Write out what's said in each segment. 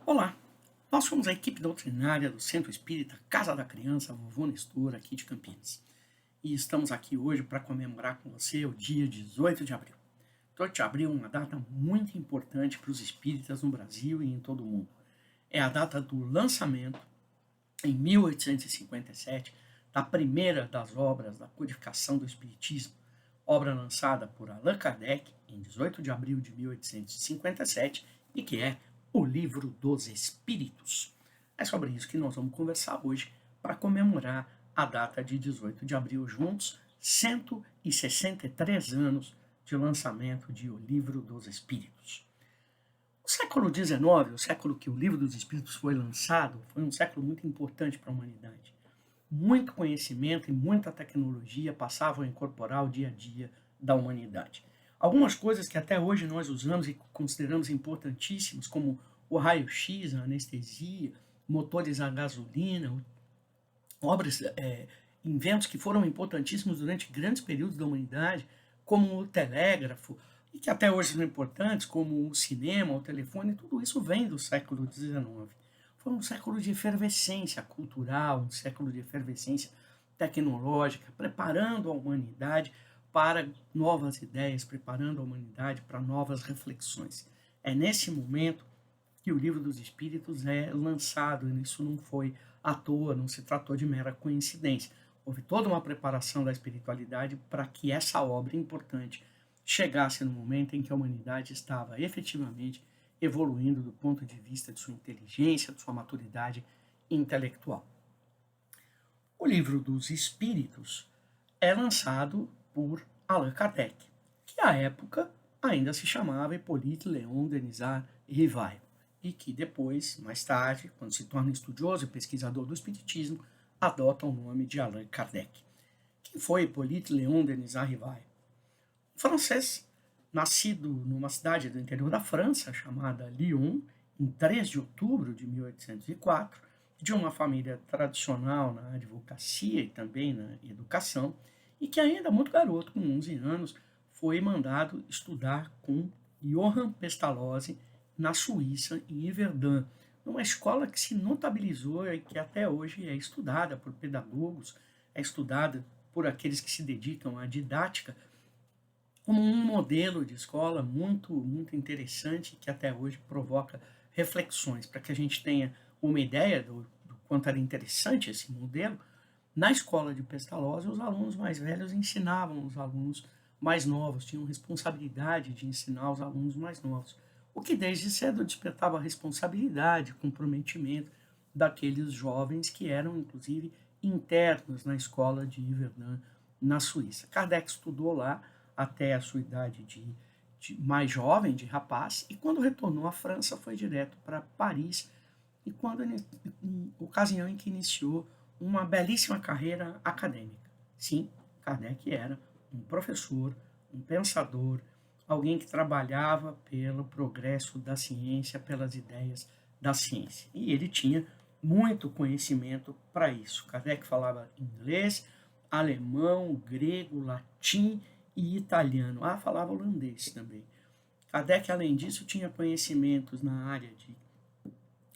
Olá, nós somos a equipe doutrinária do Centro Espírita Casa da Criança Vovô Nestor, aqui de Campinas. E estamos aqui hoje para comemorar com você o dia 18 de abril. 18 de abril é uma data muito importante para os espíritas no Brasil e em todo o mundo. É a data do lançamento, em 1857, da primeira das obras da codificação do Espiritismo, obra lançada por Allan Kardec em 18 de abril de 1857 e que é o Livro dos Espíritos. É sobre isso que nós vamos conversar hoje para comemorar a data de 18 de abril juntos, 163 anos de lançamento de O Livro dos Espíritos. O século XIX, o século que o Livro dos Espíritos foi lançado, foi um século muito importante para a humanidade. Muito conhecimento e muita tecnologia passavam a incorporar o dia a dia da humanidade. Algumas coisas que até hoje nós usamos e consideramos importantíssimas, como o raio-x, a anestesia, motores a gasolina, obras, inventos que foram importantíssimos durante grandes períodos da humanidade, como o telégrafo, e que até hoje são importantes, como o cinema, o telefone, tudo isso vem do século XIX. Foi um século de efervescência cultural, um século de efervescência tecnológica, preparando a humanidade para novas ideias, preparando a humanidade para novas reflexões. É nesse momento que o Livro dos Espíritos é lançado, e isso não foi à toa, não se tratou de mera coincidência. Houve toda uma preparação da espiritualidade para que essa obra importante chegasse no momento em que a humanidade estava efetivamente evoluindo do ponto de vista de sua inteligência, de sua maturidade intelectual. O Livro dos Espíritos é lançado por Allan Kardec, que à época ainda se chamava Hippolyte Léon Denisard Rivail, e que depois, mais tarde, quando se torna estudioso e pesquisador do Espiritismo, adota o nome de Allan Kardec. Quem foi Hippolyte Léon Denisard Rivail? Um francês, nascido numa cidade do interior da França, chamada Lyon, em 3 de outubro de 1804, de uma família tradicional na advocacia e também na educação, e que ainda muito garoto, com 11 anos, foi mandado estudar com Johann Pestalozzi na Suíça, em Yverdun, numa escola que se notabilizou e que até hoje é estudada por pedagogos, é estudada por aqueles que se dedicam à didática, como um modelo de escola muito interessante, que até hoje provoca reflexões, para que a gente tenha uma ideia do quanto era interessante esse modelo. Na escola de Pestalozzi, os alunos mais velhos ensinavam os alunos mais novos, tinham responsabilidade de ensinar os alunos mais novos, o que desde cedo despertava a responsabilidade, comprometimento daqueles jovens que eram, inclusive, internos na escola de Yverdun, na Suíça. Kardec estudou lá até a sua idade de mais jovem, de rapaz, e quando retornou à França foi direto para Paris, e quando em ocasião em que iniciou uma belíssima carreira acadêmica. Sim, Kardec era um professor, um pensador, alguém que trabalhava pelo progresso da ciência, pelas ideias da ciência. E ele tinha muito conhecimento para isso. Kardec falava inglês, alemão, grego, latim e italiano. Falava holandês também. Kardec, além disso, tinha conhecimentos na área de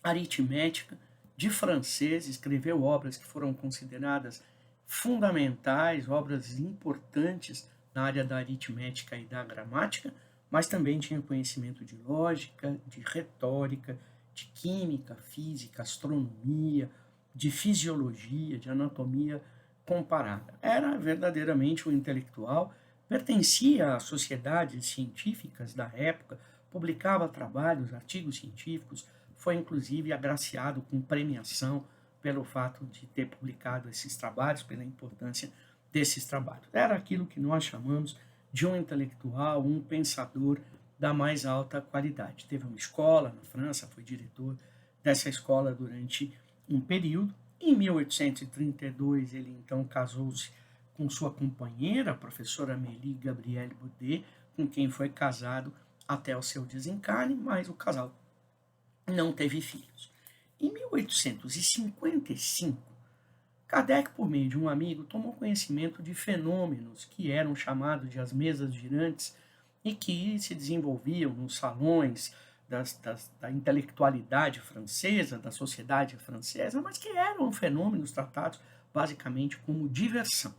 aritmética, de francês, escreveu obras que foram consideradas fundamentais, obras importantes na área da aritmética e da gramática, mas também tinha conhecimento de lógica, de retórica, de química, física, astronomia, de fisiologia, de anatomia comparada. Era verdadeiramente um intelectual, pertencia às sociedades científicas da época, publicava trabalhos, artigos científicos, foi inclusive agraciado com premiação pelo fato de ter publicado esses trabalhos, pela importância desses trabalhos. Era aquilo que nós chamamos de um intelectual, um pensador da mais alta qualidade. Teve uma escola na França, foi diretor dessa escola durante um período. Em 1832, ele então casou-se com sua companheira, a professora Amélie Gabrielle Baudet, com quem foi casado até o seu desencarne, mas o casal não teve filhos. Em 1855, Kardec, por meio de um amigo, tomou conhecimento de fenômenos que eram chamados de as mesas girantes e que se desenvolviam nos salões da intelectualidade francesa, da sociedade francesa, mas que eram fenômenos tratados basicamente como diversão.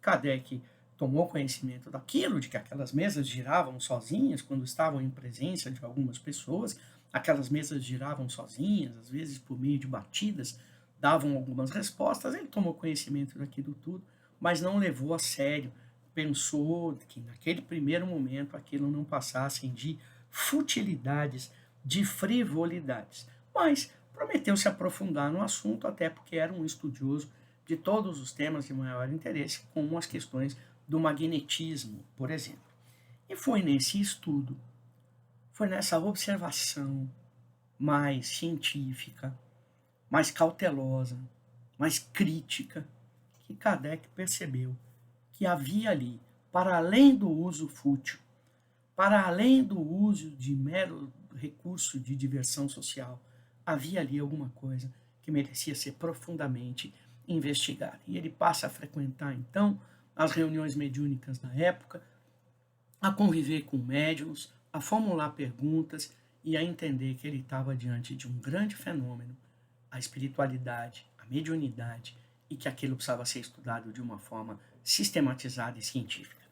Kardec tomou conhecimento daquilo, de que aquelas mesas giravam sozinhas quando estavam em presença de algumas pessoas, aquelas mesas giravam sozinhas, às vezes por meio de batidas, davam algumas respostas, ele tomou conhecimento daquilo tudo, mas não levou a sério, pensou que naquele primeiro momento aquilo não passasse de futilidades, de frivolidades, mas prometeu se aprofundar no assunto, até porque era um estudioso de todos os temas de maior interesse, como as questões do magnetismo, por exemplo. E foi nesse estudo, foi nessa observação mais científica, mais cautelosa, mais crítica, que Kardec percebeu que havia ali, para além do uso fútil, para além do uso de mero recurso de diversão social, havia ali alguma coisa que merecia ser profundamente investigada. E ele passa a frequentar, então, as reuniões mediúnicas da época, a conviver com médiuns, a formular perguntas e a entender que ele estava diante de um grande fenômeno, a espiritualidade, a mediunidade, e que aquilo precisava ser estudado de uma forma sistematizada e científica.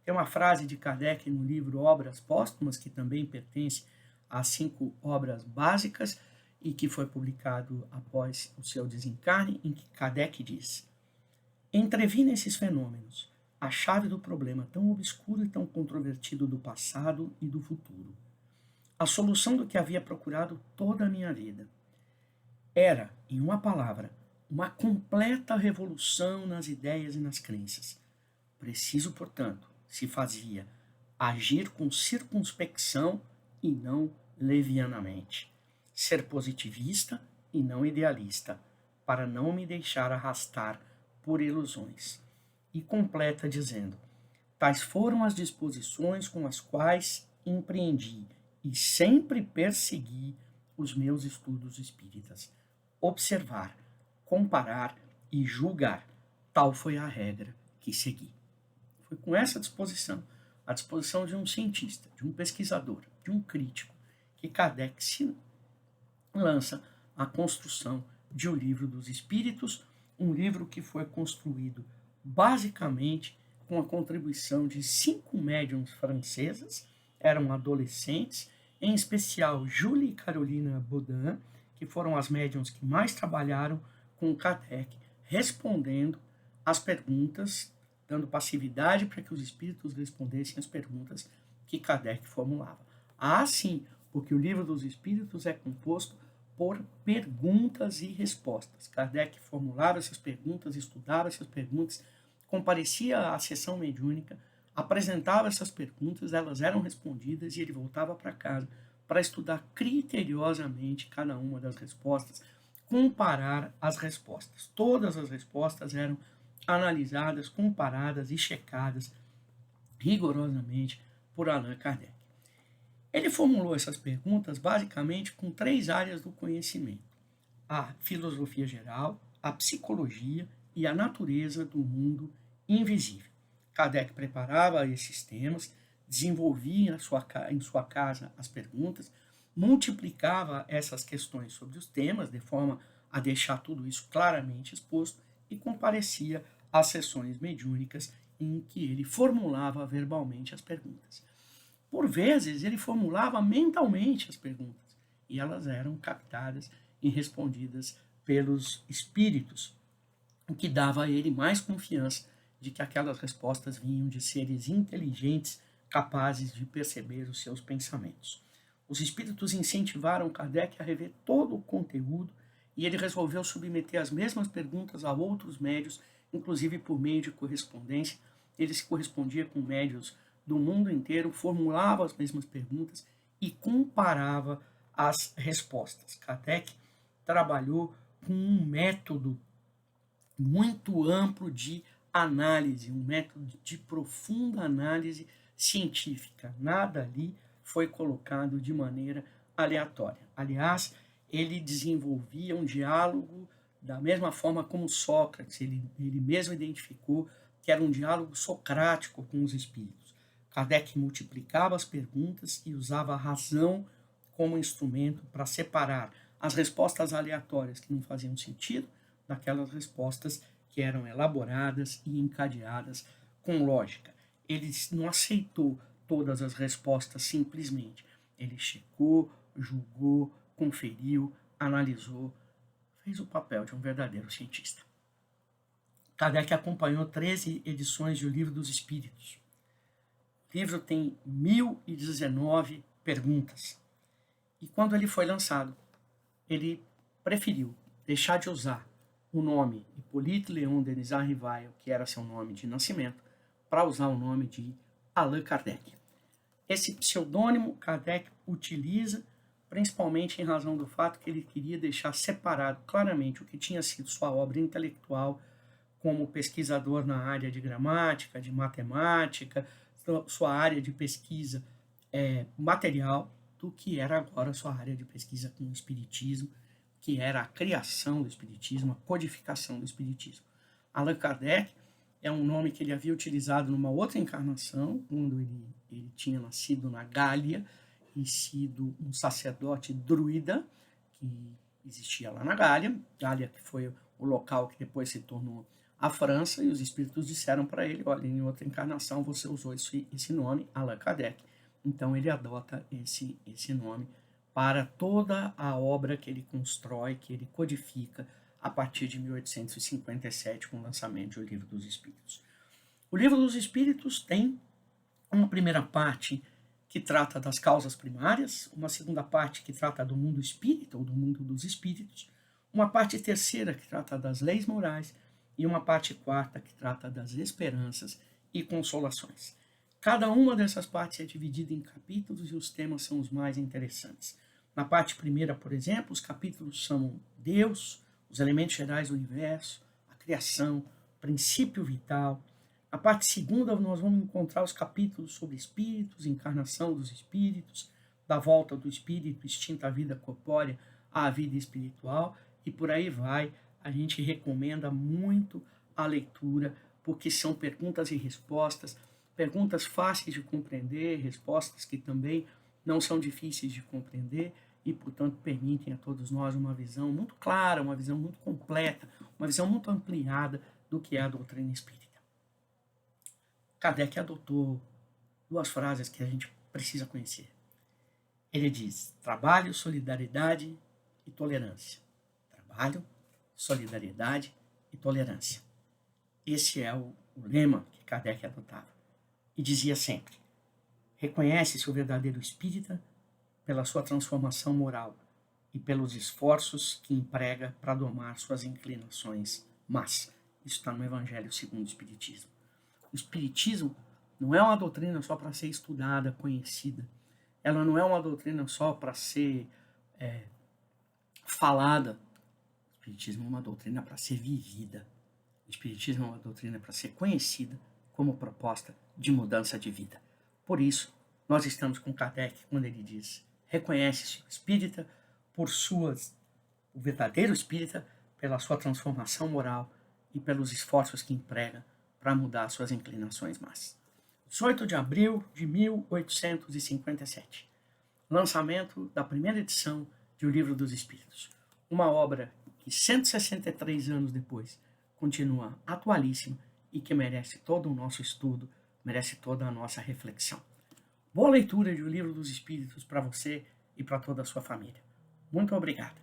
Tem uma frase de Kardec no livro Obras Póstumas, que também pertence às 5 obras básicas e que foi publicado após o seu desencarne, em que Kardec diz: entrevi nesses fenômenos a chave do problema tão obscuro e tão controvertido do passado e do futuro. A solução do que havia procurado toda a minha vida. Era, em uma palavra, uma completa revolução nas ideias e nas crenças. Preciso, portanto, se fazia agir com circunspecção e não levianamente. Ser positivista e não idealista, para não me deixar arrastar por ilusões. E completa dizendo: tais foram as disposições com as quais empreendi e sempre persegui os meus estudos espíritas. Observar, comparar e julgar, tal foi a regra que segui. Foi com essa disposição, a disposição de um cientista, de um pesquisador, de um crítico, que Kardec se lança a construção de O Livro dos Espíritos, um livro que foi construído basicamente com a contribuição de 5 médiuns francesas, eram adolescentes, em especial Julie e Carolina Baudin, que foram as médiuns que mais trabalharam com Kardec, respondendo às perguntas, dando passividade para que os espíritos respondessem às perguntas que Kardec formulava. Ah, sim, porque o Livro dos Espíritos é composto por perguntas e respostas. Kardec formulava essas perguntas, estudava essas perguntas, comparecia à sessão mediúnica, apresentava essas perguntas, elas eram respondidas e ele voltava para casa para estudar criteriosamente cada uma das respostas, comparar as respostas. Todas as respostas eram analisadas, comparadas e checadas rigorosamente por Allan Kardec. Ele formulou essas perguntas basicamente com 3 áreas do conhecimento: a filosofia geral, a psicologia e a natureza do mundo invisível. Kardec preparava esses temas, desenvolvia em sua casa as perguntas, multiplicava essas questões sobre os temas, de forma a deixar tudo isso claramente exposto, e comparecia às sessões mediúnicas em que ele formulava verbalmente as perguntas. Por vezes, ele formulava mentalmente as perguntas, e elas eram captadas e respondidas pelos espíritos, o que dava a ele mais confiança de que aquelas respostas vinham de seres inteligentes, capazes de perceber os seus pensamentos. Os espíritos incentivaram Kardec a rever todo o conteúdo e ele resolveu submeter as mesmas perguntas a outros médios, inclusive por meio de correspondência. Ele se correspondia com médios do mundo inteiro, formulava as mesmas perguntas e comparava as respostas. Kardec trabalhou com um método muito amplo de análise, um método de profunda análise científica. Nada ali foi colocado de maneira aleatória. Aliás, ele desenvolvia um diálogo da mesma forma como Sócrates, ele mesmo identificou que era um diálogo socrático com os espíritos. Kardec multiplicava as perguntas e usava a razão como instrumento para separar as respostas aleatórias que não faziam sentido daquelas respostas que eram elaboradas e encadeadas com lógica. Ele não aceitou todas as respostas simplesmente. Ele checou, julgou, conferiu, analisou, fez o papel de um verdadeiro cientista. Kardec acompanhou 13 edições do Livro dos Espíritos. O livro tem 1019 perguntas. E quando ele foi lançado, ele preferiu deixar de usar o nome Hippolyte Léon Denis Rivail, que era seu nome de nascimento, para usar o nome de Allan Kardec. Esse pseudônimo Kardec utiliza principalmente em razão do fato que ele queria deixar separado claramente o que tinha sido sua obra intelectual como pesquisador na área de gramática, de matemática, sua área de pesquisa material, do que era agora sua área de pesquisa com o Espiritismo, que era a criação do Espiritismo, a codificação do Espiritismo. Allan Kardec é um nome que ele havia utilizado numa outra encarnação, quando ele tinha nascido na Gália e sido um sacerdote druida, que existia lá na Gália, Gália que foi o local que depois se tornou a França, e os espíritos disseram para ele, olha, em outra encarnação você usou esse nome, Allan Kardec. Então ele adota esse nome para toda a obra que ele constrói, que ele codifica a partir de 1857, com o lançamento do Livro dos Espíritos. O Livro dos Espíritos tem uma primeira parte que trata das causas primárias, uma segunda parte que trata do mundo espírita, ou do mundo dos espíritos, uma parte terceira que trata das leis morais, e uma parte quarta que trata das esperanças e consolações. Cada uma dessas partes é dividida em capítulos e os temas são os mais interessantes. Na parte primeira, por exemplo, os capítulos são Deus, os elementos gerais do universo, a criação, o princípio vital. Na parte segunda, nós vamos encontrar os capítulos sobre espíritos, encarnação dos espíritos, da volta do espírito extinta à vida corpórea à vida espiritual, e por aí vai. A gente recomenda muito a leitura, porque são perguntas e respostas, perguntas fáceis de compreender, respostas que também não são difíceis de compreender e, portanto, permitem a todos nós uma visão muito clara, uma visão muito completa, uma visão muito ampliada do que é a doutrina espírita. Kardec adotou duas frases que a gente precisa conhecer. Ele diz: trabalho, solidariedade e tolerância. Trabalho, solidariedade e tolerância. Esse é o lema que Kardec adotava. E dizia sempre: reconhece-se o verdadeiro espírita pela sua transformação moral e pelos esforços que emprega para domar suas inclinações más. Isso está no Evangelho segundo o Espiritismo. O Espiritismo não é uma doutrina só para ser estudada, conhecida. Ela não é uma doutrina só para ser falada. O Espiritismo é uma doutrina para ser vivida. O Espiritismo é uma doutrina para ser conhecida como proposta de mudança de vida. Por isso, nós estamos com Kardec quando ele diz: reconhece-se o espírita o verdadeiro espírita pela sua transformação moral e pelos esforços que emprega para mudar suas inclinações más. 18 de abril de 1857. Lançamento da primeira edição de O Livro dos Espíritos. Uma obra que 163 anos depois continua atualíssima e que merece todo o nosso estudo, merece toda a nossa reflexão. Boa leitura de O Livro dos Espíritos para você e para toda a sua família. Muito obrigado.